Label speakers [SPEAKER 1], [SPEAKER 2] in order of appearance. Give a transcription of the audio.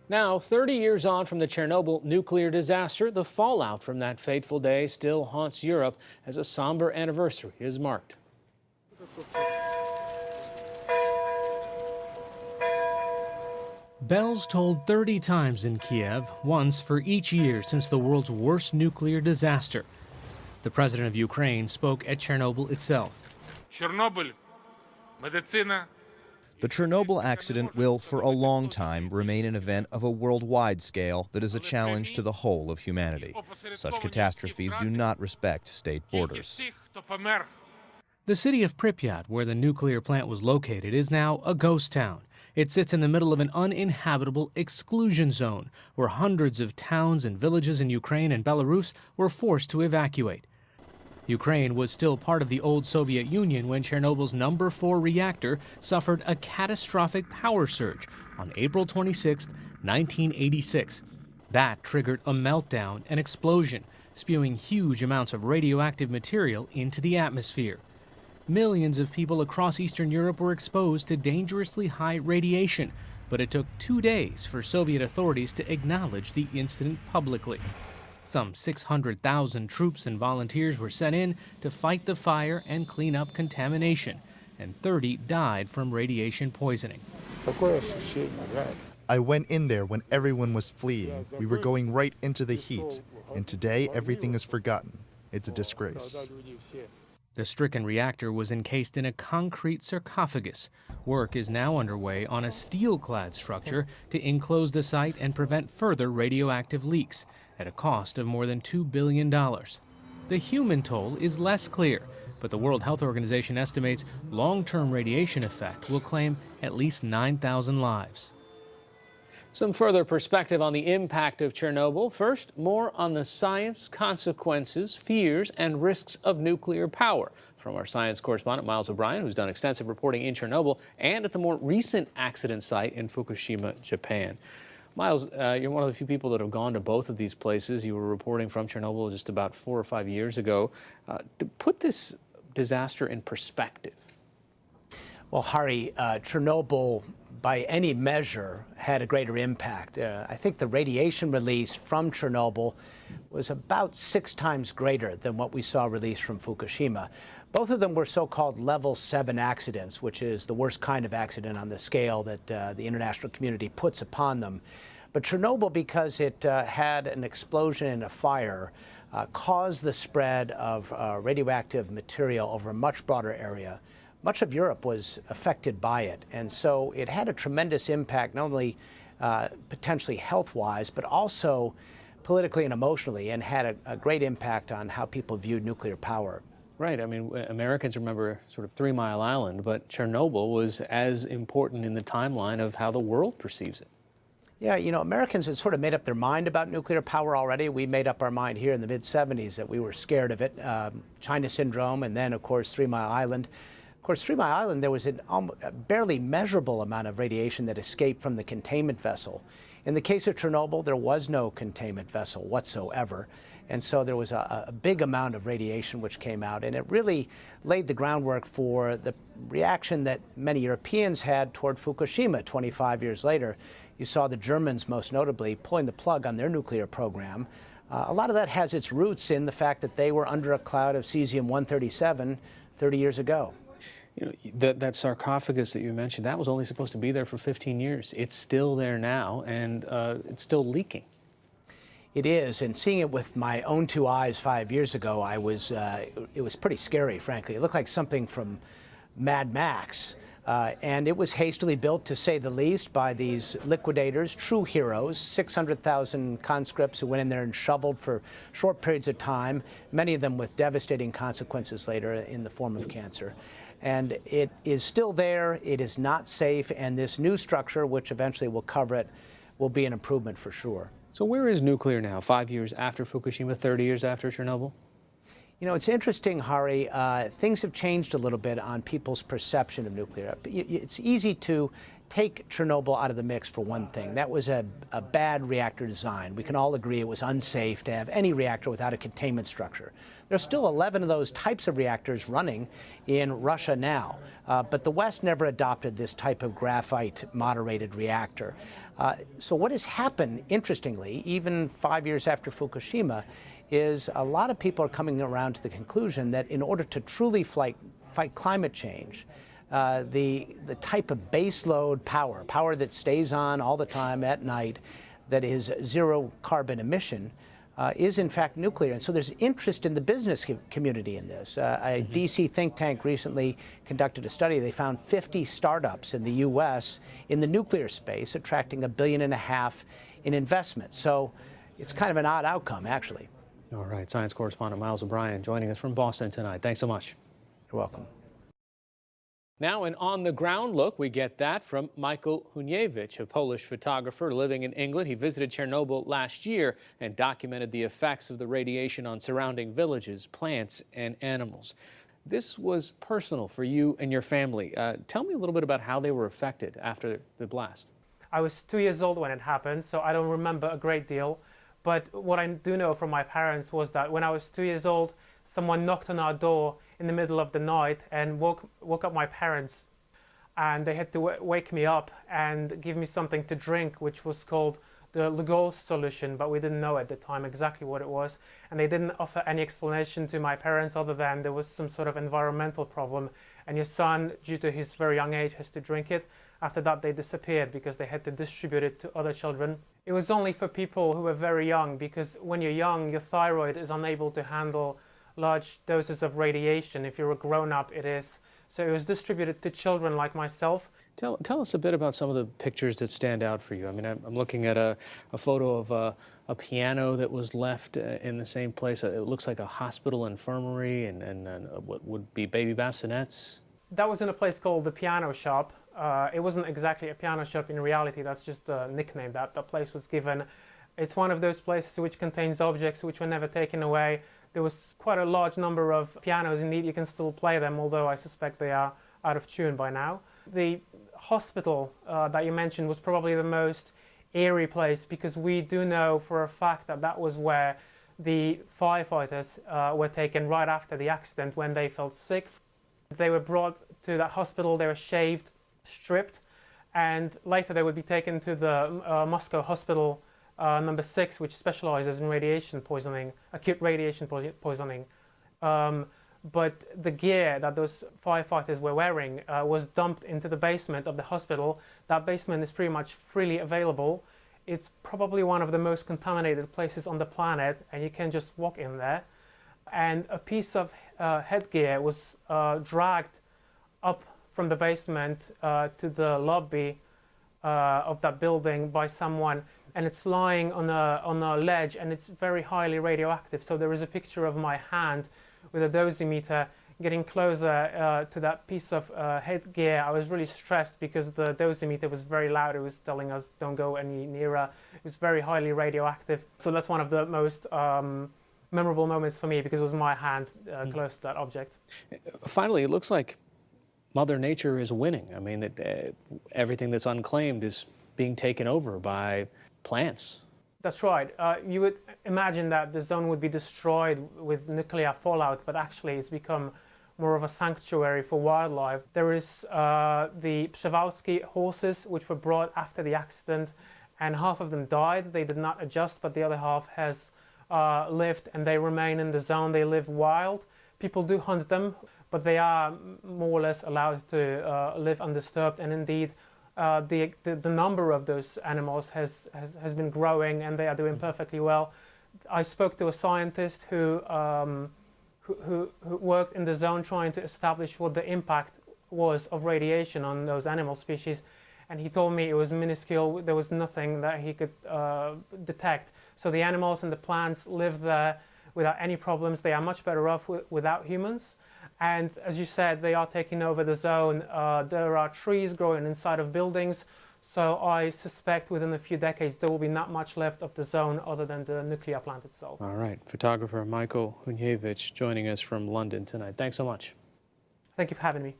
[SPEAKER 1] Now, 30 years on from the Chernobyl nuclear disaster, the fallout from that fateful day still haunts Europe as a somber anniversary is marked. Bells tolled 30 times in Kiev, once for each year since the world's worst nuclear disaster. The president of Ukraine spoke at Chernobyl itself.
[SPEAKER 2] Chernobyl, medicina.
[SPEAKER 3] The Chernobyl accident will, for a long time, remain an event of a worldwide scale that is a challenge to the whole of humanity. Such catastrophes do not respect state borders.
[SPEAKER 1] The city of Pripyat, where the nuclear plant was located, is now a ghost town. It sits in the middle of an uninhabitable exclusion zone, where hundreds of towns and villages in Ukraine and Belarus were forced to evacuate. Ukraine was still part of the old Soviet Union when Chernobyl's number 4 reactor suffered a catastrophic power surge on April 26, 1986. That triggered a meltdown and explosion, spewing huge amounts of radioactive material into the atmosphere. Millions of people across Eastern Europe were exposed to dangerously high radiation, but it took 2 days for Soviet authorities to acknowledge the incident publicly. Some 600,000 troops and volunteers were sent in to fight the fire and clean up contamination, and 30 died from radiation poisoning.
[SPEAKER 4] I went in there when everyone was fleeing. We were going right into the heat, and today everything is forgotten. It's a disgrace.
[SPEAKER 1] The stricken reactor was encased in a concrete sarcophagus. Work is now underway on a steel-clad structure to enclose the site and prevent further radioactive leaks, at a cost of more than $2 billion. The human toll is less clear, but the World Health Organization estimates long-term radiation effect will claim at least 9,000 lives. Some further perspective on the impact of Chernobyl. First, more on the science, consequences, fears, and risks of nuclear power from our science correspondent, Miles O'Brien, who's done extensive reporting in Chernobyl and at the more recent accident site in Fukushima, Japan. Miles, you're one of the few people that have gone to both of these places. You were reporting from Chernobyl just about 4 or 5 years ago. To put this disaster in perspective.
[SPEAKER 5] Well, Hari, Chernobyl, by any measure, had a greater impact. I think the radiation released from Chernobyl was about 6 times greater than what we saw released from Fukushima. Both of them were so-called level 7 accidents, which is the worst kind of accident on the scale that the international community puts upon them. But Chernobyl, because it had an explosion and a fire, caused the spread of radioactive material over a much broader area. Much of Europe was affected by it, and so it had a tremendous impact, not only potentially health-wise, but also politically and emotionally, and had a great impact on how people viewed nuclear power.
[SPEAKER 1] Right. I mean, Americans remember sort of 3 Mile Island, but Chernobyl was as important in the timeline of how the world perceives it.
[SPEAKER 5] Yeah, you know, Americans had sort of made up their mind about nuclear power already. We made up our mind here in the mid-'70s that we were scared of it. China syndrome, and then, of course, 3 Mile Island. Of course, 3 Mile Island, there was a barely measurable amount of radiation that escaped from the containment vessel. In the case of Chernobyl, there was no containment vessel whatsoever. And so there was a big amount of radiation which came out, and it really laid the groundwork for the reaction that many Europeans had toward Fukushima 25 years later. You saw the Germans, most notably, pulling the plug on their nuclear program. A lot of that has its roots in the fact that they were under a cloud of cesium-137 30 years ago.
[SPEAKER 1] You know, that sarcophagus that you mentioned, that was only supposed to be there for 15 years. It's still there now, and it's still leaking.
[SPEAKER 5] It is, and seeing it with my own 2 eyes 5 years ago, it was pretty scary, frankly. It looked like something from Mad Max, and it was hastily built, to say the least, by these liquidators, true heroes, 600,000 conscripts who went in there and shoveled for short periods of time, many of them with devastating consequences later in the form of cancer. And it is still there, it is not safe, and this new structure, which eventually will cover it, will be an improvement for sure.
[SPEAKER 1] So where is nuclear now, 5 years after Fukushima, 30 years after Chernobyl?
[SPEAKER 5] You know, it's interesting, Hari. Things have changed a little bit on people's perception of nuclear. It's easy to take Chernobyl out of the mix for one thing. That was a bad reactor design. We can all agree it was unsafe to have any reactor without a containment structure. There's still 11 of those types of reactors running in Russia now, but the West never adopted this type of graphite moderated reactor. So what has happened, interestingly, even 5 years after Fukushima, is a lot of people are coming around to the conclusion that in order to truly fight climate change, the type of baseload power that stays on all the time at night, that is zero carbon emission, is in fact nuclear. And so there's interest in the business community in this. A DC think tank recently conducted a study. They found 50 startups in the US in the nuclear space, attracting $1.5 billion in investment. So it's kind of an odd outcome, actually.
[SPEAKER 1] All right, science correspondent Miles O'Brien joining us from Boston tonight. Thanks so much.
[SPEAKER 5] You're welcome.
[SPEAKER 1] Now, an on-the-ground look, we get that from Michael Huniewicz, a Polish photographer living in England. He visited Chernobyl last year and documented the effects of the radiation on surrounding villages, plants, and animals. This was personal for you and your family. Tell me a little bit about how they were affected after the blast.
[SPEAKER 6] I was 2 years old when it happened, so I don't remember a great deal. But what I do know from my parents was that when I was 2 years old, someone knocked on our door in the middle of the night and woke up my parents, and they had to wake me up and give me something to drink, which was called the Lugol solution, but we didn't know at the time exactly what it was, and they didn't offer any explanation to my parents other than there was some sort of environmental problem and your son, due to his very young age, has to drink it. After that, they disappeared because they had to distribute it to other children. It was only for people who were very young, because when you're young, your thyroid is unable to handle large doses of radiation. If you're a grown-up, it is. So it was distributed to children like myself.
[SPEAKER 1] Tell us a bit about some of the pictures that stand out for you. I mean, I'm looking at a photo of a piano that was left in the same place. It looks like a hospital infirmary and what would be baby bassinets.
[SPEAKER 6] That was in a place called the Piano Shop. It wasn't exactly a piano shop in reality. That's just a nickname that the place was given. It's one of those places which contains objects which were never taken away. There was quite a large number of pianos. Indeed, you can still play them, although I suspect they are out of tune by now. The hospital that you mentioned was probably the most eerie place, because we do know for a fact that that was where the firefighters were taken right after the accident when they felt sick. They were brought to that hospital, they were shaved, stripped, and later they would be taken to the Moscow hospital number 6, which specializes in radiation poisoning, acute radiation poisoning. But the gear that those firefighters were wearing was dumped into the basement of the hospital. That basement is pretty much freely available. It's probably one of the most contaminated places on the planet, and you can just walk in there. And a piece of headgear was dragged up from the basement to the lobby of that building by someone, and it's lying on a ledge, and it's very highly radioactive. So there is a picture of my hand with a dosimeter getting closer to that piece of headgear. I was really stressed because the dosimeter was very loud. It was telling us don't go any nearer. It was very highly radioactive. So that's one of the most memorable moments for me, because it was my hand close to that object.
[SPEAKER 1] Finally, it looks like Mother Nature is winning. I mean, everything that's unclaimed is being taken over by plants.
[SPEAKER 6] That's right. You would imagine that the zone would be destroyed with nuclear fallout, but actually it's become more of a sanctuary for wildlife. There is the Przewalski horses, which were brought after the accident, and half of them died. They did not adjust, but the other half has lived, and they remain in the zone. They live wild. People do hunt them, but they are more or less allowed to live undisturbed, and indeed the number of those animals has been growing, and they are doing perfectly well. I spoke to a scientist who worked in the zone trying to establish what the impact was of radiation on those animal species, and he told me it was minuscule. There was nothing that he could detect. So the animals and the plants live there without any problems. They are much better off without humans. And as you said, they are taking over the zone. There are trees growing inside of buildings. So I suspect within a few decades, there will be not much left of the zone other than the nuclear plant itself.
[SPEAKER 1] All right. Photographer Michael Huniewicz joining us from London tonight. Thanks so much.
[SPEAKER 6] Thank you for having me.